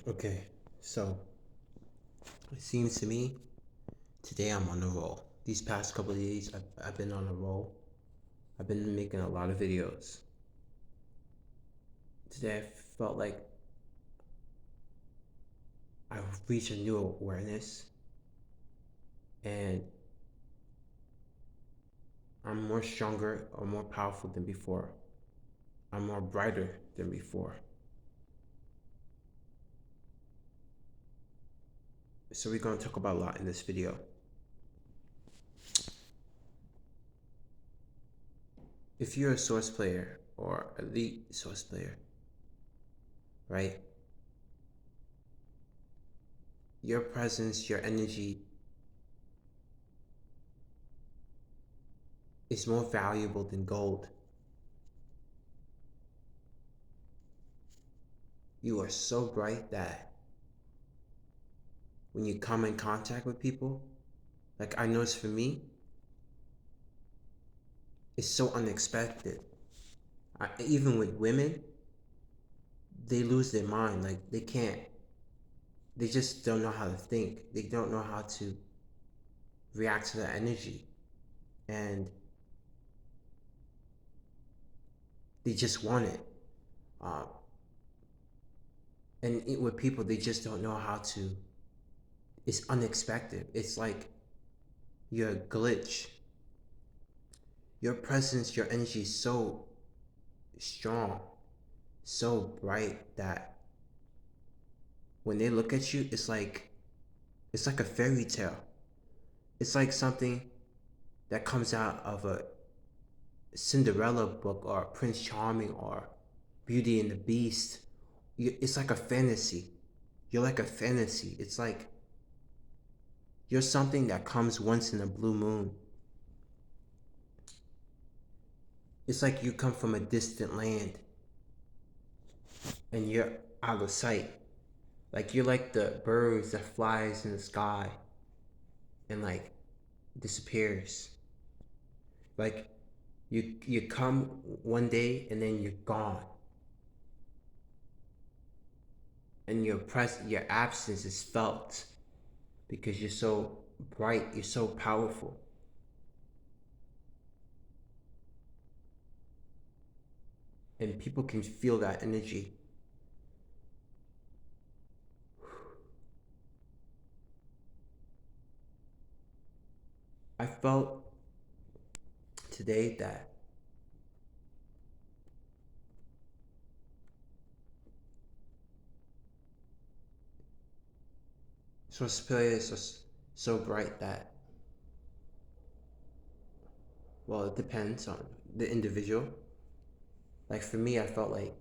Okay, so it seems to me today I'm on a roll. These past couple of days, I've been on a roll. I've been making a lot of videos. Today I felt like I reached a new awareness and I'm more stronger or more powerful than before. I'm more brighter than before. So we're going to talk about a lot in this video. If you're a source player or elite source player, right? Your presence, your energy is more valuable than gold. You are so bright that when you come in contact with people, like I noticed for me, it's so unexpected. Even with women, they lose their mind. Like they can't, they just don't know how to think. They don't know how to react to that energy. And they just want it. Um, with people, they just don't know how to, it's unexpected. It's like you're a glitch. Your presence, your energy is so strong, so bright that when they look at you, it's like a fairy tale. It's like something that comes out of a Cinderella book or Prince Charming or Beauty and the Beast. It's like a fantasy. You're like a fantasy. It's like you're something that comes once in a blue moon. It's like you come from a distant land and you're out of sight. Like you're like the birds that flies in the sky and like disappears. Like you come one day and then you're gone. And your absence is felt because you're so bright, you're so powerful. And people can feel that energy. I felt today that Sospilla is just so bright that, well, it depends on the individual. Like for me, I felt like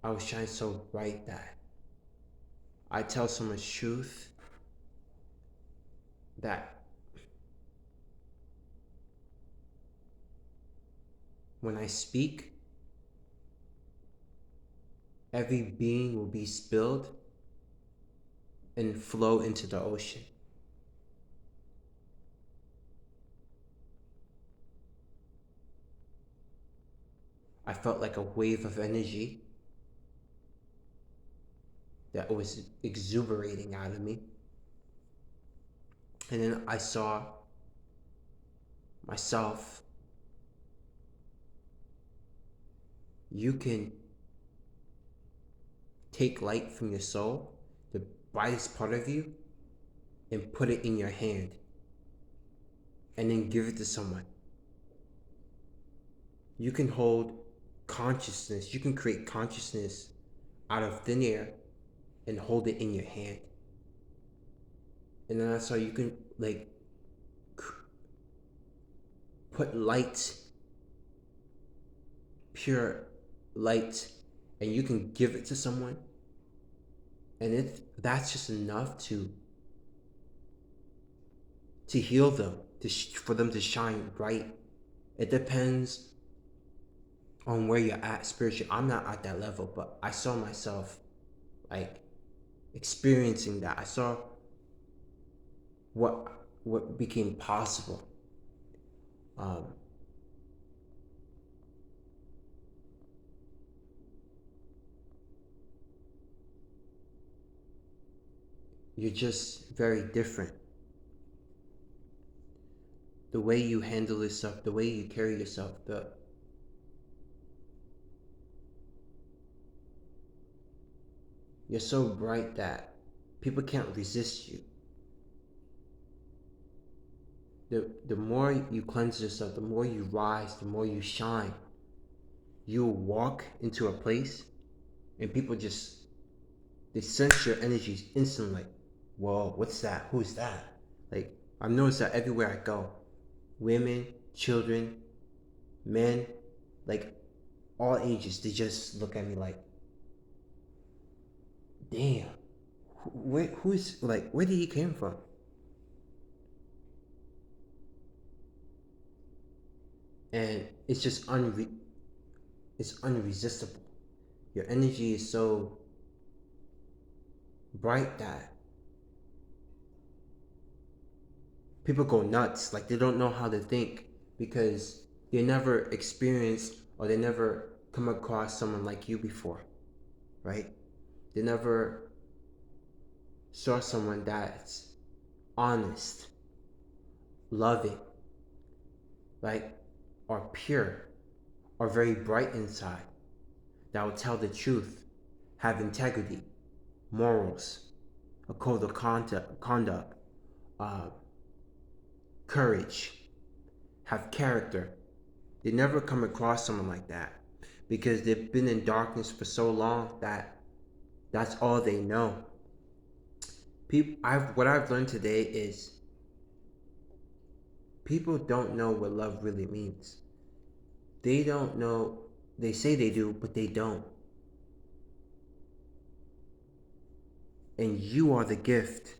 I was shining so bright that I tell so much truth that when I speak, every being will be spilled and flow into the ocean. I felt like a wave of energy that was exuberating out of me. And then I saw myself. You can take light from your soul, the brightest part of you, and put it in your hand and then give it to someone. You can hold consciousness, you can create consciousness out of thin air and hold it in your hand. And then I saw you can like put light, pure light, and you can give it to someone. And that's just enough to heal them, for them to shine bright. It depends on where you're at spiritually. I'm not at that level, but I saw myself like experiencing that. I saw what became possible. Um, you're just very different. The way you handle yourself, the way you carry yourself, you're so bright that people can't resist you. The more you cleanse yourself, the more you rise, the more you shine. You'll walk into a place and people just, they sense your energies instantly. Like, whoa, what's that? Who's that? Like, I've noticed that everywhere I go. Women, children, men, like all ages, they just look at me like, damn, who's like, where did he came from? And it's just it's unresistible. Your energy is so bright that people go nuts. Like they don't know how to think because they never experienced or they never come across someone like you before, right? They never saw someone that's honest, loving, right? Or pure, or very bright inside, that will tell the truth, have integrity, morals, a code of conduct, uh, courage, have character. They never come across someone like that because they've been in darkness for so long that that's all they know. What I've learned today is people don't know what love really means. They don't know. They say they do, but they don't. And you are the gift.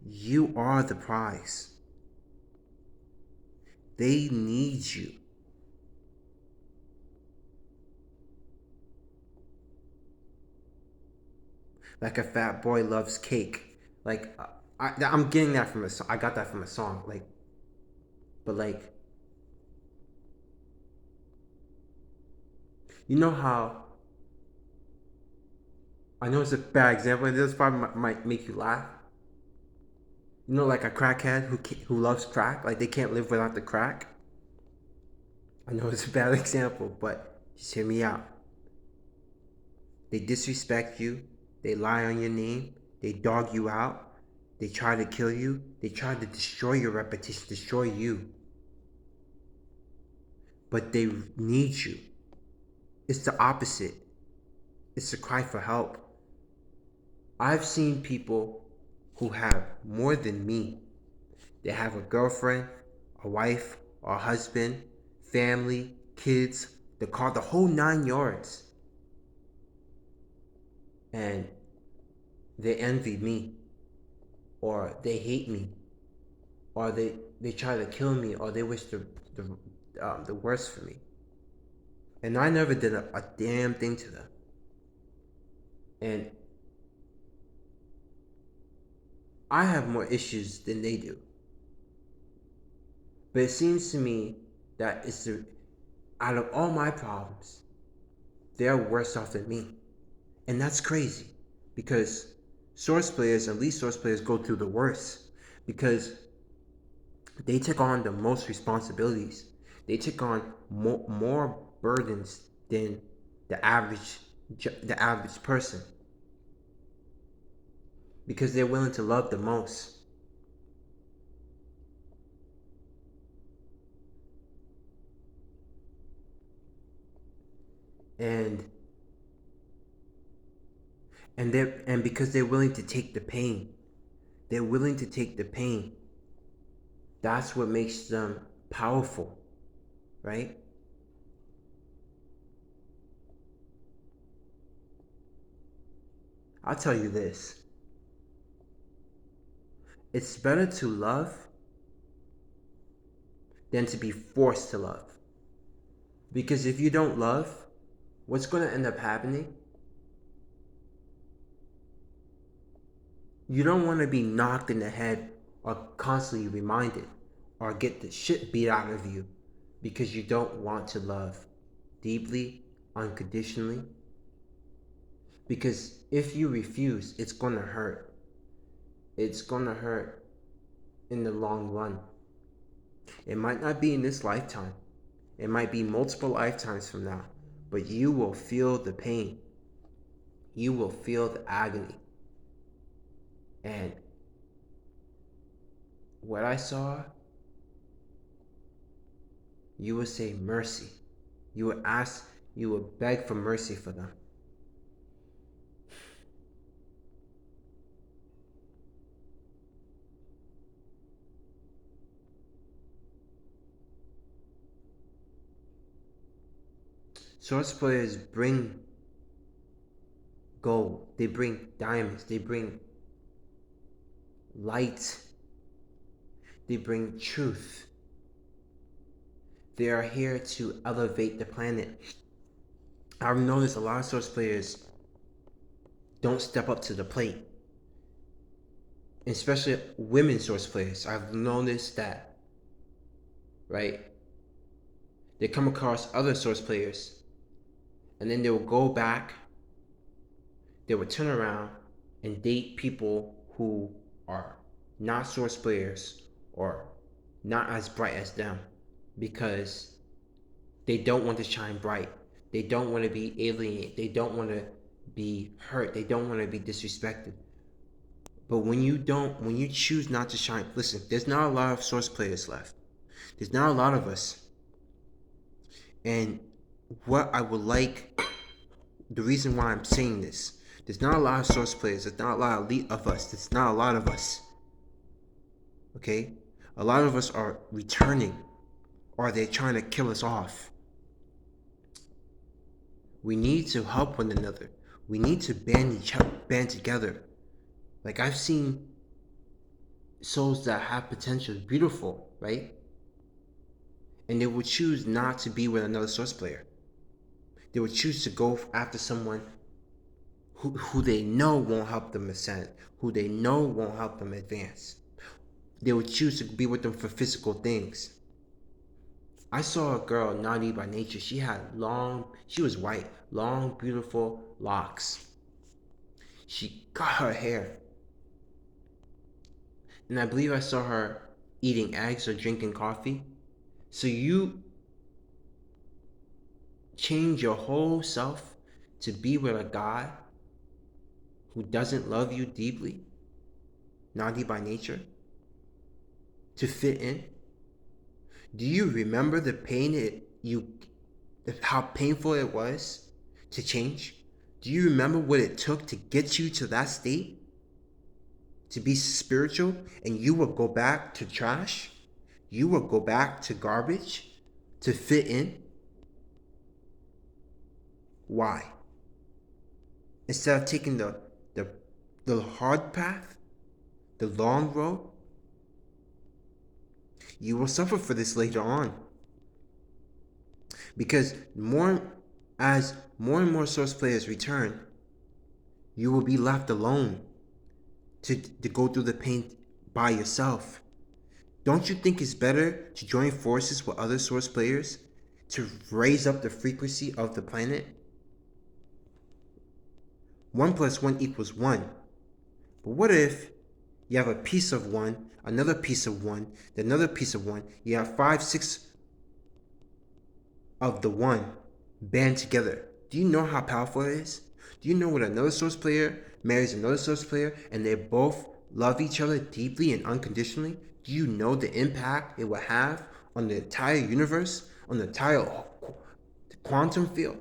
You are the prize. They need you. Like a fat boy loves cake. Like I'm getting that from a song. I got that from a song. Like, but like, you know how? I know it's a bad example, and this probably might make you laugh. You know, like a crackhead who loves crack. Like they can't live without the crack. I know it's a bad example, but just hear me out. They disrespect you. They lie on your name. They dog you out. They try to kill you. They try to destroy your reputation, destroy you. But they need you. It's the opposite. It's a cry for help. I've seen people who have more than me. They have a girlfriend, a wife, or a husband, family, kids, the car, the whole 9 yards. And they envy me, or they hate me, or they try to kill me, or they wish the worst for me. And I never did a damn thing to them. And I have more issues than they do. But it seems to me that out of all my problems, they're worse off than me. And that's crazy because source players, elite source players, go through the worst because they take on the most responsibilities. They take on more burdens than the average the average person because they're willing to love the most. And and because they're willing to take the pain. They're willing to take the pain. That's what makes them powerful, right? I'll tell you this. It's better to love than to be forced to love. Because if you don't love, what's going to end up happening? You don't want to be knocked in the head or constantly reminded or get the shit beat out of you because you don't want to love deeply, unconditionally. Because if you refuse, it's going to hurt. it's gonna hurt in the long run. It might not be in this lifetime. It might be multiple lifetimes from now, but you will feel the pain. You will feel the agony. And what I saw, you would say mercy. You would ask, you would beg for mercy for them. Source players bring gold, they bring diamonds, they bring light, they bring truth. They are here to elevate the planet. I've noticed a lot of source players don't step up to the plate, especially women source players. I've noticed that, right? They come across other source players, and then they will go back, they will turn around and date people who are not source players or not as bright as them, because they don't want to shine bright. They don't want to be alienated. They don't want to be hurt. They don't want to be disrespected. But when you choose not to shine, listen, there's not a lot of source players left. There's not a lot of us. And what I would like, the reason why I'm saying this, there's not a lot of source players. There's not a lot of elite of us. There's not a lot of us. Okay? A lot of us are returning, or they're trying to kill us off. We need to help one another. We need to band together. Like, I've seen souls that have potential, beautiful, right? And they would choose not to be with another source player. They would choose to go after someone who they know won't help them ascend, who they know won't help them advance. They would choose to be with them for physical things. I saw a girl, naughty by nature. She was white, long, beautiful locks. She cut her hair. And I believe I saw her eating eggs or drinking coffee. So you change your whole self to be with a guy who doesn't love you deeply, naughty by nature, to fit in? Do you remember the pain how painful it was to change? Do you remember what it took to get you to that state? To be spiritual, and you will go back to trash? You will go back to garbage to fit in? Why? Instead of taking the hard path, the long road, you will suffer for this later on. Because as more and more source players return, you will be left alone to go through the pain by yourself. Don't you think it's better to join forces with other source players to raise up the frequency of the planet? 1 + 1 = 1. But what if you have a piece of 1, another piece of 1, another piece of 1, you have 5, 6 of the 1 band together? Do you know how powerful it is? Do you know when another source player marries another source player and they both love each other deeply and unconditionally? Do you know the impact it will have on the entire universe, on the entire quantum field?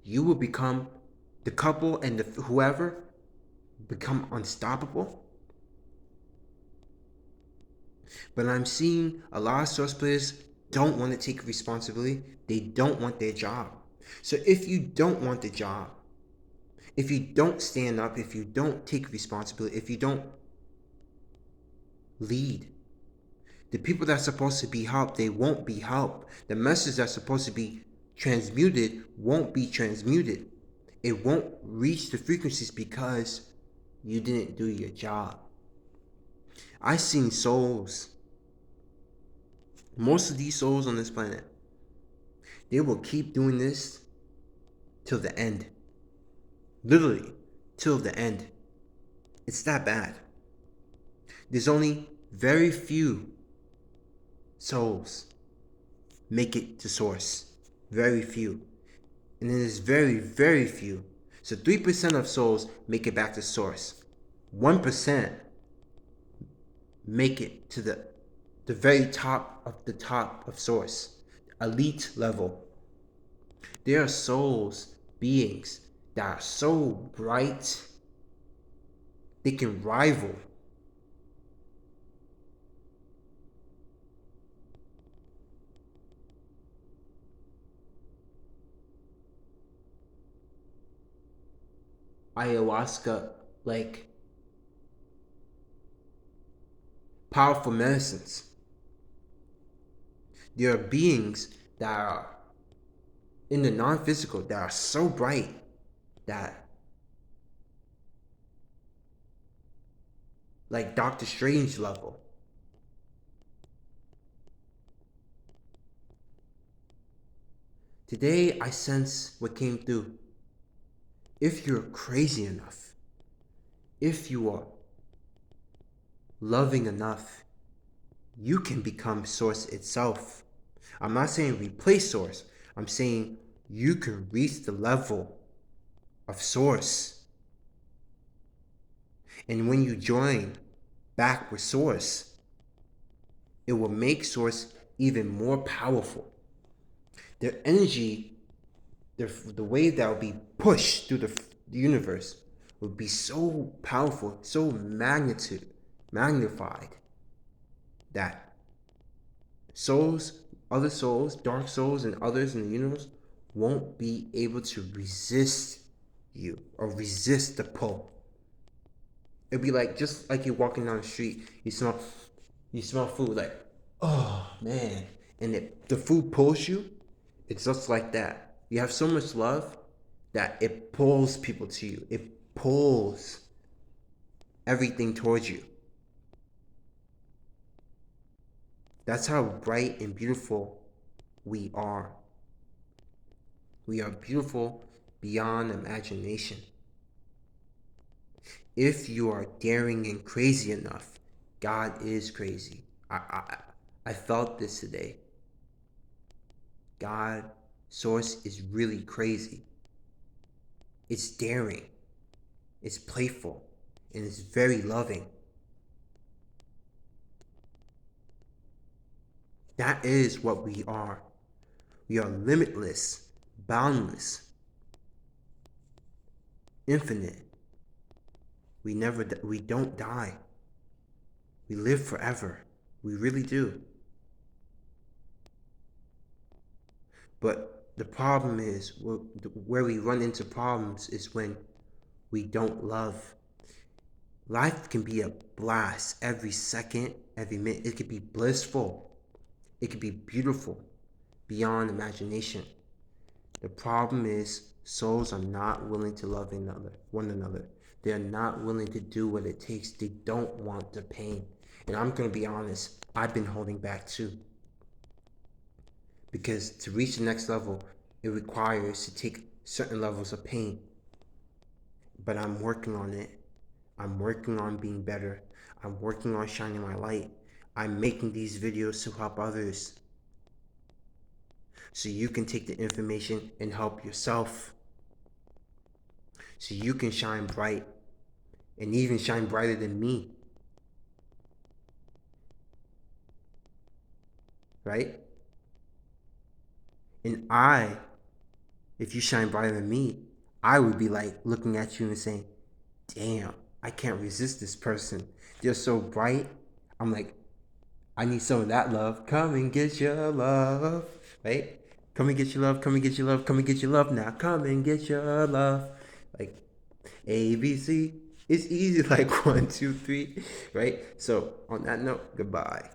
You will become, the couple and whoever become unstoppable. But I'm seeing a lot of source players don't want to take responsibility. They don't want their job. So if you don't want the job, if you don't stand up, if you don't take responsibility, if you don't lead, the people that are supposed to be helped, they won't be helped. The message that's supposed to be transmuted won't be transmuted. It won't reach the frequencies because you didn't do your job. I've seen souls, most of these souls on this planet, they will keep doing this till the end. Literally, till the end. It's that bad. There's only very few souls make it to source. Very few. And then there's very, very few. So 3% of souls make it back to source. 1% make it to the very top of source. Elite level. There are souls, beings that are so bright, they can rival ayahuasca, like powerful medicines. There are beings that are in the non-physical that are so bright that, like Doctor Strange level. Today I sense what came through. If you're crazy enough, if you are loving enough, you can become source itself. I'm not saying replace source. I'm saying you can reach the level of source. And when you join back with source, it will make source even more powerful. Their energy, the wave that will be pushed through the universe will be so powerful, so magnified, that souls, other souls, dark souls, and others in the universe won't be able to resist you or resist the pull. It'd be like, just like you're walking down the street, you smell food, like, oh man, and the food pulls you. It's just like that. You have so much love that it pulls people to you. It pulls everything towards you. That's how bright and beautiful we are. We are beautiful beyond imagination. If you are daring and crazy enough, God is crazy. I felt this today. God, source is really crazy. It's daring, it's playful, and it's very loving. That is what we are. We are limitless, boundless, infinite. We don't die. We live forever. We really do. But the problem is, where we run into problems is when we don't love. Life can be a blast every second, every minute. It could be blissful. It could be beautiful, beyond imagination. The problem is, souls are not willing to love one another. They are not willing to do what it takes. They don't want the pain. And I'm going to be honest, I've been holding back too. Because to reach the next level, it requires to take certain levels of pain. But I'm working on it. I'm working on being better. I'm working on shining my light. I'm making these videos to help others, so you can take the information and help yourself. So you can shine bright, and even shine brighter than me. Right? And if you shine brighter than me, I would be like looking at you and saying, damn, I can't resist this person. They're so bright. I'm like, I need some of that love. Come and get your love. Right? Come and get your love. Come and get your love. Come and get your love now. Come and get your love. Like ABC. It's easy, like 1, 2, 3. Right? So on that note, goodbye.